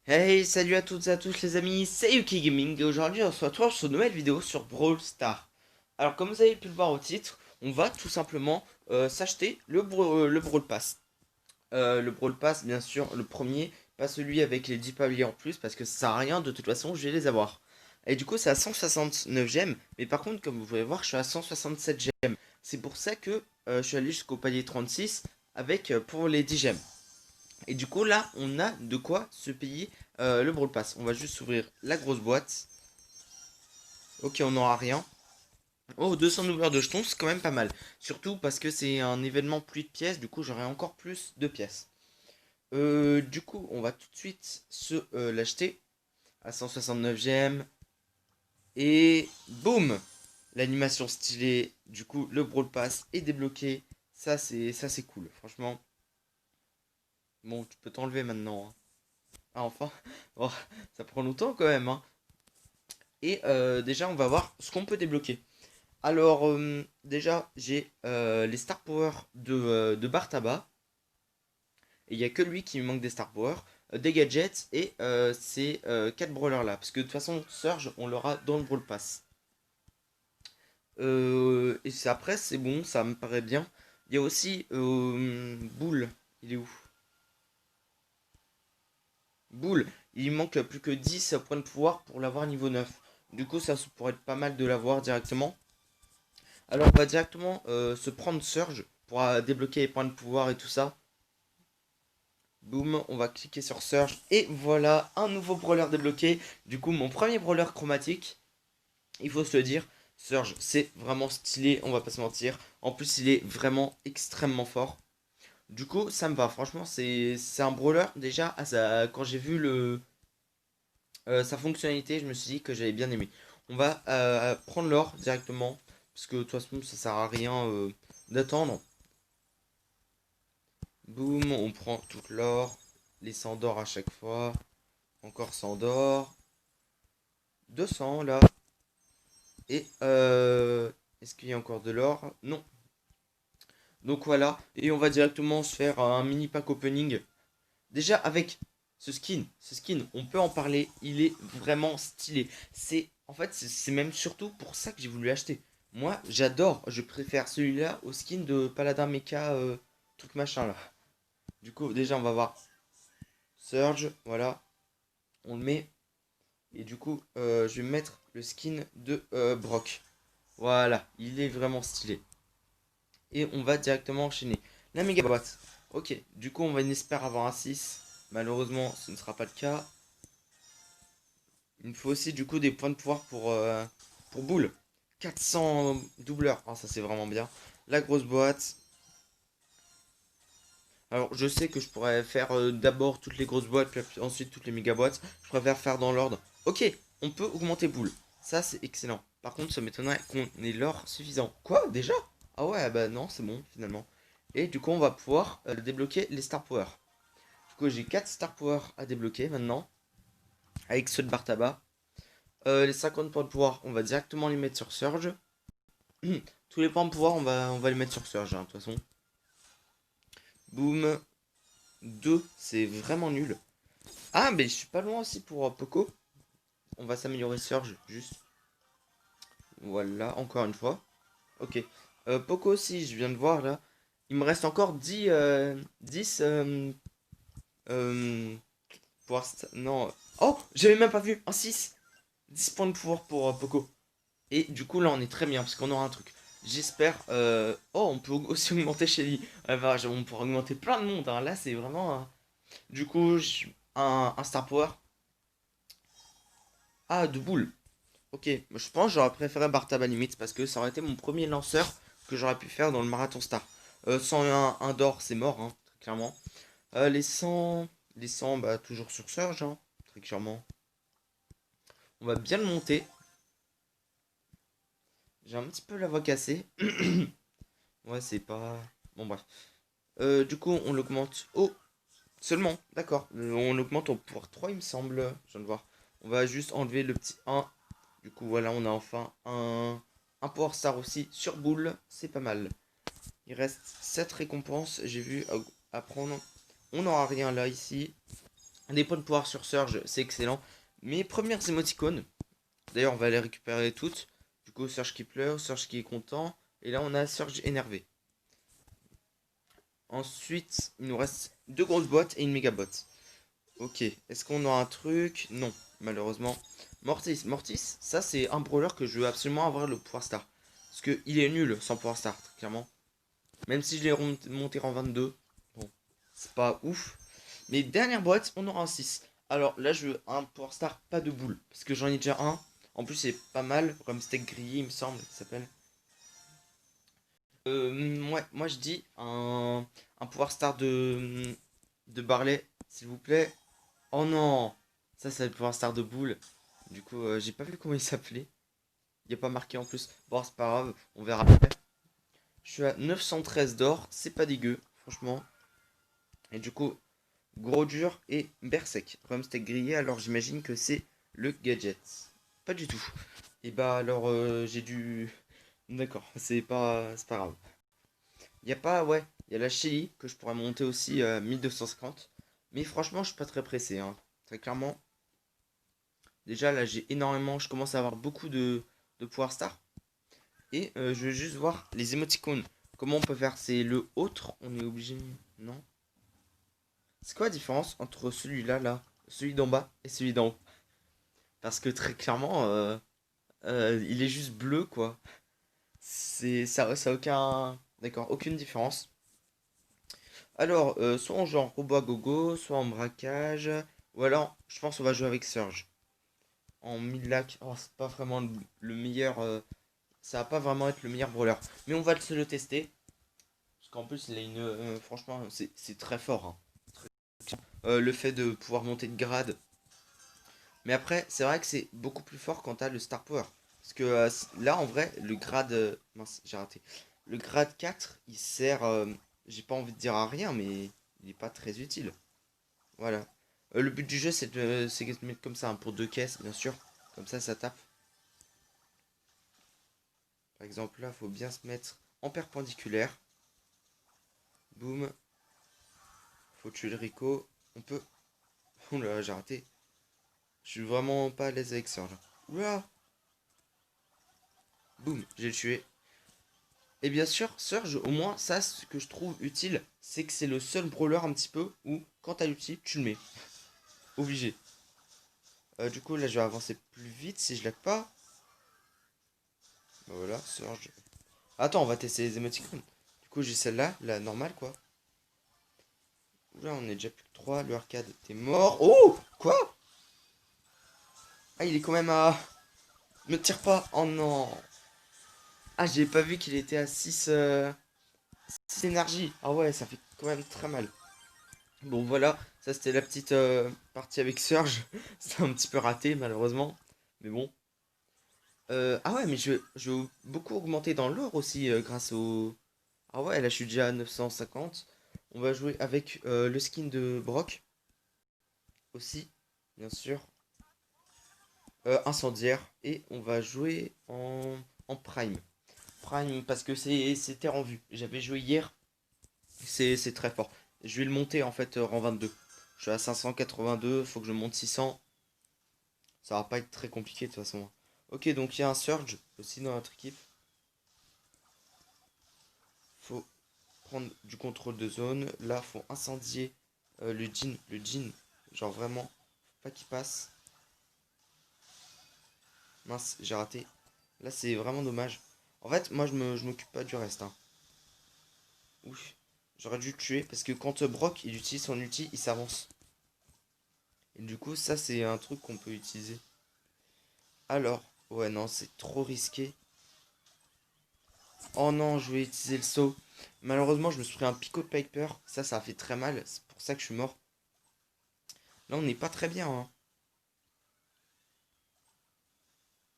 Hey, salut à toutes et à tous les amis, c'est Yuki Gaming et aujourd'hui on se retrouve sur une nouvelle vidéo sur Brawl Stars. Alors comme vous avez pu le voir au titre, on va tout simplement s'acheter le Brawl Pass. Le Brawl Pass bien sûr le premier, pas celui avec les 10 paliers en plus parce que ça sert à rien, de toute façon je vais les avoir. Et du coup c'est à 169 gemmes, mais par contre comme vous pouvez voir je suis à 167 gemmes. C'est pour ça que je suis allé jusqu'au palier 36 avec pour les 10 gemmes. Et du coup, là, on a de quoi se payer le Brawl Pass. On va juste ouvrir la grosse boîte. Ok, on n'aura rien. Oh, 200 ouverts de jetons, c'est quand même pas mal. Surtout parce que c'est un événement plus de pièces. Du coup, j'aurai encore plus de pièces. Du coup, on va tout de suite se l'acheter à 169 gemmes. Et boum! L'animation stylée. Du coup, le Brawl Pass est débloqué. Ça c'est cool. Franchement, bon, tu peux t'enlever maintenant, hein. Ah, enfin. Oh, ça prend longtemps quand même, hein. Et déjà, on va voir ce qu'on peut débloquer. Alors, déjà, j'ai les Star Power de Bartaba. Et il n'y a que lui qui me manque des Star Power, des gadgets et ces 4 brawlers là. Parce que de toute façon, Surge, on l'aura dans le Brawl Pass. Après, c'est bon, ça me paraît bien. Il y a aussi Bull. Il est où? Bull. Il manque plus que 10 points de pouvoir pour l'avoir niveau 9. Du coup, ça pourrait être pas mal de l'avoir directement. Alors on va directement se prendre Surge pour débloquer les points de pouvoir et tout ça. Boum, on va cliquer sur Surge et voilà un nouveau brawler débloqué. Du coup mon premier brawler chromatique, il faut se le dire, Surge c'est vraiment stylé, on va pas se mentir. En plus il est vraiment extrêmement fort. Du coup ça me va, franchement c'est un brawler déjà, quand j'ai vu sa fonctionnalité je me suis dit que j'avais bien aimé. On va prendre l'or directement, parce que de toute façon ça sert à rien d'attendre. Boum, on prend toute l'or. Les 100 d'or à chaque fois. Encore 100 d'or. 200 là. Et est-ce qu'il y a encore de l'or? Non. Donc voilà. Et on va directement se faire un mini pack opening. Déjà avec ce skin, on peut en parler. Il est vraiment stylé. En fait, c'est même surtout pour ça que j'ai voulu l'acheter. Moi, j'adore. Je préfère celui-là au skin de Paladin Mecha, truc machin là. Du coup, déjà, on va voir Surge. Voilà. On le met. Et du coup, je vais mettre le skin de Brock. Voilà, il est vraiment stylé. Et on va directement enchaîner. La méga boîte. Ok, du coup, on va espérer avoir un 6. Malheureusement, ce ne sera pas le cas. Il me faut aussi du coup des points de pouvoir pour Bull. 400 doubleurs. Ah, ça c'est vraiment bien. La grosse boîte. Alors, je sais que je pourrais faire d'abord toutes les grosses boîtes, puis ensuite toutes les méga boîtes. Je préfère faire dans l'ordre. Ok, on peut augmenter boule. Ça, c'est excellent. Par contre, ça m'étonnerait qu'on ait l'or suffisant. Quoi, déjà? Ah ouais, bah non, c'est bon, finalement. Et du coup, on va pouvoir débloquer les Star Power. Du coup, j'ai 4 Star Power à débloquer maintenant, avec ceux de Bartaba. Les 50 points de pouvoir, on va directement les mettre sur Surge. Tous les points de pouvoir, on va les mettre sur Surge, hein, de toute façon. Boum. 2, c'est vraiment nul. Ah, mais je suis pas loin aussi pour Poco. On va s'améliorer Surge, juste. Voilà, encore une fois. Ok. Poco aussi, je viens de voir là. Il me reste encore 10 euh, non. Oh, j'avais même pas vu. Un 6. 10 points de pouvoir pour Poco. Et du coup, là, on est très bien parce qu'on aura un truc. J'espère. Oh, on peut aussi augmenter Shelly. Ouais, bah, on pourra augmenter plein de monde, hein. Là, c'est vraiment. Du coup, un Star Power. Ah, de boule. Ok, je pense que j'aurais préféré Bartaba limite parce que ça aurait été mon premier lanceur que j'aurais pu faire dans le marathon star. 101 un d'or, c'est mort, hein, très clairement. Les 100, bah, toujours sur Surge, hein, très clairement. On va bien le monter. J'ai un petit peu la voix cassée. Ouais, c'est pas. Bon, bref. Du coup, on l'augmente. Oh, seulement, d'accord. On l'augmente au pouvoir 3 il me semble. Je viens de voir. On va juste enlever le petit 1. Du coup, voilà, on a enfin un Power Star aussi sur boule. C'est pas mal. Il reste 7 récompenses. J'ai vu à prendre. On n'aura rien là, ici. Des points de pouvoir sur Surge, c'est excellent. Mes premières émoticônes, d'ailleurs on va les récupérer toutes. Du coup Surge qui pleure, Surge qui est content. Et là on a Surge énervé. Ensuite il nous reste deux grosses boîtes et une méga boîte. Ok, est-ce qu'on a un truc? Non, malheureusement. Mortis, Mortis, ça c'est un brawler que je veux absolument avoir le pouvoir star. Parce qu'il est nul sans pouvoir star, très clairement. Même si je l'ai monté en 22. Bon, c'est pas ouf. Mais dernière boîte, on aura un 6. Alors là, je veux un Power Star, pas de boule. Parce que j'en ai déjà un. En plus, c'est pas mal. Comme steak grillé, il me semble, qu'il s'appelle. Ouais, moi je dis un Power Star de Barley, s'il vous plaît. Oh non! Ça, c'est le Power Star de boule. Du coup, j'ai pas vu comment il s'appelait. Il n'y a pas marqué en plus. Bon, c'est pas grave, on verra après. Je suis à 913 d'or, c'est pas dégueu, franchement. Et du coup, gros dur et Berserk. Rumsteak grillé, alors j'imagine que c'est le gadget. Pas du tout. Et bah alors j'ai dû. D'accord, c'est pas grave. Y a pas, ouais, y a la Shelly que je pourrais monter aussi à 1250. Mais franchement, je suis pas très pressé, hein. Très clairement. Déjà là, j'ai énormément. Je commence à avoir beaucoup de pouvoir star. Et je veux juste voir les émoticônes. Comment on peut faire? C'est le autre, on est obligé. Non? C'est quoi la différence entre celui-là, là, celui d'en bas et celui d'en haut? Parce que très clairement, il est juste bleu, quoi. Ça a aucun. D'accord, aucune différence. Alors, soit on joue en robot à gogo, soit en braquage. Ou alors, je pense qu'on va jouer avec Surge. En 1000 lac. Oh, c'est pas vraiment le meilleur. Ça va pas vraiment être le meilleur brawler. Mais on va se le tester. Parce qu'en plus, il a une. Franchement, c'est très fort, hein. Le fait de pouvoir monter de grade. Mais après, c'est vrai que c'est beaucoup plus fort quand t'as le Star Power. Parce que là, en vrai, le grade. Mince, j'ai raté. Le grade 4, il sert. J'ai pas envie de dire à rien, mais il est pas très utile. Voilà. Le but du jeu, c'est de se mettre comme ça, hein, pour deux caisses, bien sûr. Comme ça tape. Par exemple, là, faut bien se mettre en perpendiculaire. Boum. Faut tuer le Rico. On peut. Oula, j'ai raté. Je suis vraiment pas à l'aise avec ça, là. Oula. Boum, j'ai tué. Et bien sûr, Surge, au moins, ça, ce que je trouve utile, c'est que c'est le seul brawler un petit peu où, quand t'as l'ulti, tu le mets. Obligé. Du coup, là, je vais avancer plus vite si je lag pas. Bah voilà, Surge. Attends, on va tester les émoticônes. Du coup, j'ai celle-là, la normale, quoi. Oula, on est déjà plus que 3. Le arcade, t'es mort. Oh! Quoi? Ah, il est quand même à. Me tire pas. Oh non. Ah, j'ai pas vu qu'il était à 6 énergie. Ah ouais, ça fait quand même très mal. Bon voilà, ça c'était la petite partie avec Surge. C'était un petit peu raté malheureusement. Mais bon. Ah ouais, mais je vais beaucoup augmenter dans l'or aussi grâce au... Ah ouais, là je suis déjà à 950. On va jouer avec le skin de Brock aussi, bien sûr. Incendiaire. Et on va jouer en Prime. Prime parce que c'est terre en vue. J'avais joué hier. C'est très fort. Je vais le monter en fait rang 22. Je suis à 582, faut que je monte 600. Ça va pas être très compliqué de toute façon. Ok, donc il y a un Surge aussi dans notre équipe. Faut prendre du contrôle de zone. Là, faut incendier le Jin. Le Jin, genre vraiment, faut pas qu'il passe. Mince, j'ai raté. Là, c'est vraiment dommage. En fait, moi, je m'occupe pas du reste, hein. Ouf, j'aurais dû le tuer parce que quand Brock il utilise son ulti, il s'avance. Et du coup, ça, c'est un truc qu'on peut utiliser. Alors, ouais, non, c'est trop risqué. Oh non, je vais utiliser le saut. Malheureusement, je me suis pris un Pico de Piper. Ça a fait très mal. C'est pour ça que je suis mort. Là, on n'est pas très bien, hein.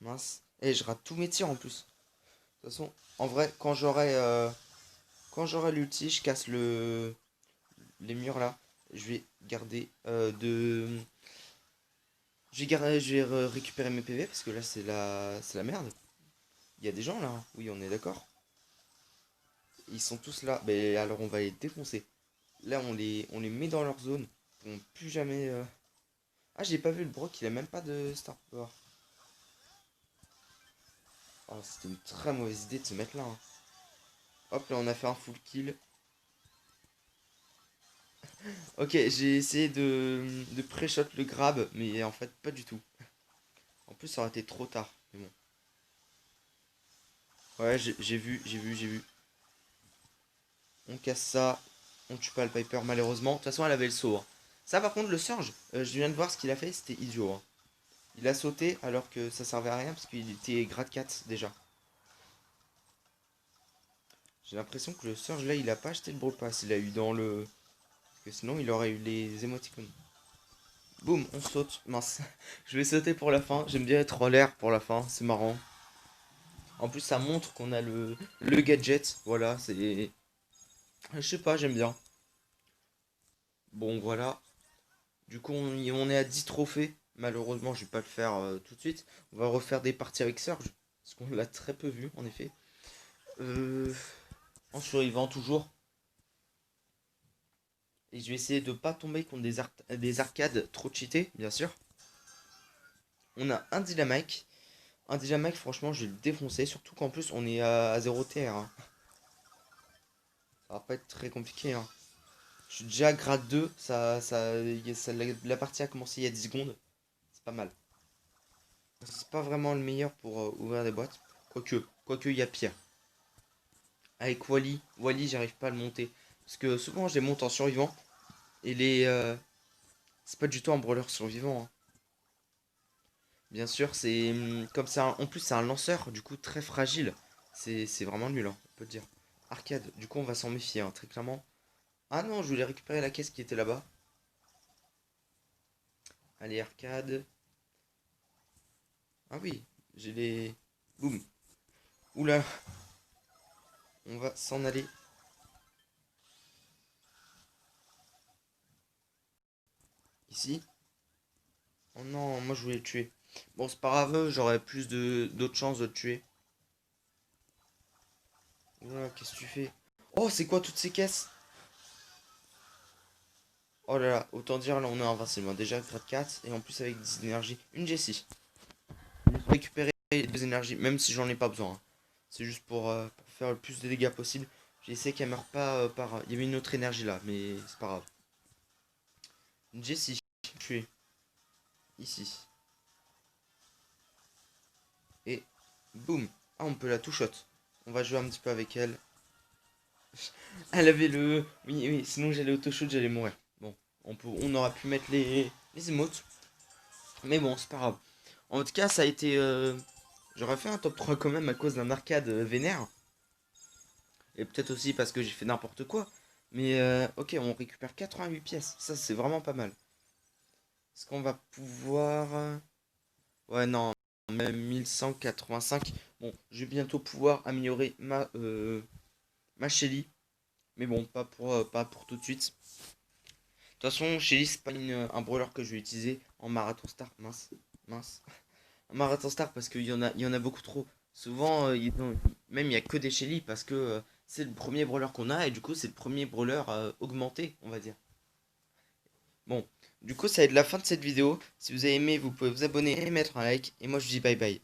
Mince. Et je rate tous mes tirs en plus. De toute façon, en vrai, quand j'aurai l'ulti, je casse les murs là. Je vais garder je vais récupérer mes PV parce que là, c'est la merde. Il y a des gens là, hein. Oui, on est d'accord. Ils sont tous là. Mais alors, on va les défoncer. Là, on les met dans leur zone Bon, plus jamais... Ah, j'ai pas vu le Brock, il a même pas de Star Power. Oh, c'était une très mauvaise idée de se mettre là, hein. Hop, là, on a fait un full kill. Ok, j'ai essayé de pré-shot le grab, mais en fait, pas du tout. En plus, ça aurait été trop tard. Mais bon. Ouais, j'ai vu. On casse ça. On tue pas le Piper, malheureusement. De toute façon, elle avait le saut, hein. Ça, par contre, le Surge, je viens de voir ce qu'il a fait, c'était idiot, hein. Il a sauté alors que ça servait à rien parce qu'il était grade 4 déjà. J'ai l'impression que le Surge là, il a pas acheté le Brawl Pass. Il a eu dans le. Parce que sinon, il aurait eu les émoticônes. Boum, on saute. Mince. Je vais sauter pour la fin. J'aime bien être en l'air pour la fin. C'est marrant. En plus, ça montre qu'on a le gadget. Voilà, c'est. Je sais pas, j'aime bien. Bon, voilà. Du coup, on est à 10 trophées. Malheureusement, je vais pas le faire tout de suite. On va refaire des parties avec Surge. Parce qu'on l'a très peu vu, en effet. Euh, En survivant toujours. Et je vais essayer de pas tomber contre des arcades trop cheatées, bien sûr. On a un Dynamite. Un Dynamite, franchement, je vais le défoncer. Surtout qu'en plus, on est à 0 TR, hein. Ça va pas être très compliqué, hein. Je suis déjà grade 2. La partie a commencé il y a 10 secondes. C'est pas mal. C'est pas vraiment le meilleur pour ouvrir des boîtes. Quoique, il y a pire. Avec Wally, j'arrive pas à le monter. Parce que souvent, je les monte en survivant. Et c'est pas du tout un brawler survivant, hein. Bien sûr, c'est comme ça. En plus, c'est un lanceur, du coup, très fragile. C'est vraiment nul, hein, on peut le dire. Arcade, du coup, on va s'en méfier, hein, très clairement. Ah non, je voulais récupérer la caisse qui était là-bas. Allez, arcade. Ah oui, j'ai les. Boum. Oula, on va s'en aller. Ici. Oh non, moi je voulais le tuer. Bon, c'est pas grave, j'aurais plus d'autres chances de le tuer. Oula, qu'est-ce que tu fais? Oh, c'est quoi toutes ces caisses? Oh là là, autant dire, là on est invincible, hein. Déjà grade 4 et en plus avec des énergies. Une Jessie. Juste récupérer des énergies, même si j'en ai pas besoin, hein. C'est juste pour faire le plus de dégâts possible. J'ai essayé qu'elle meure pas par. Il y avait une autre énergie là, mais c'est pas grave. Une Jessie, tuée. Ici. Et boum. Ah, on peut la two-shot. On va jouer un petit peu avec elle. Elle avait le. Oui, oui, sinon j'allais auto-shoot, j'allais mourir. Bon, on aurait pu mettre les emotes. Mais bon, c'est pas grave. En tout cas, ça a été. J'aurais fait un top 3 quand même à cause d'un arcade vénère. Et peut-être aussi parce que j'ai fait n'importe quoi. Mais ok, on récupère 88 pièces. Ça, c'est vraiment pas mal. Est-ce qu'on va pouvoir. Ouais, non, même 1185. Bon, je vais bientôt pouvoir améliorer ma Shelly. Mais bon, pas pour tout de suite. De toute façon, Shelly, c'est pas un brawler que je vais utiliser en marathon star. Mince, mince. Un marathon star parce qu'il y en a beaucoup trop. Souvent, même il n'y a que des Shelly parce que c'est le premier brawler qu'on a et du coup c'est le premier brawler augmenté, on va dire. Bon, du coup ça va être la fin de cette vidéo. Si vous avez aimé, vous pouvez vous abonner et mettre un like. Et moi je vous dis bye bye.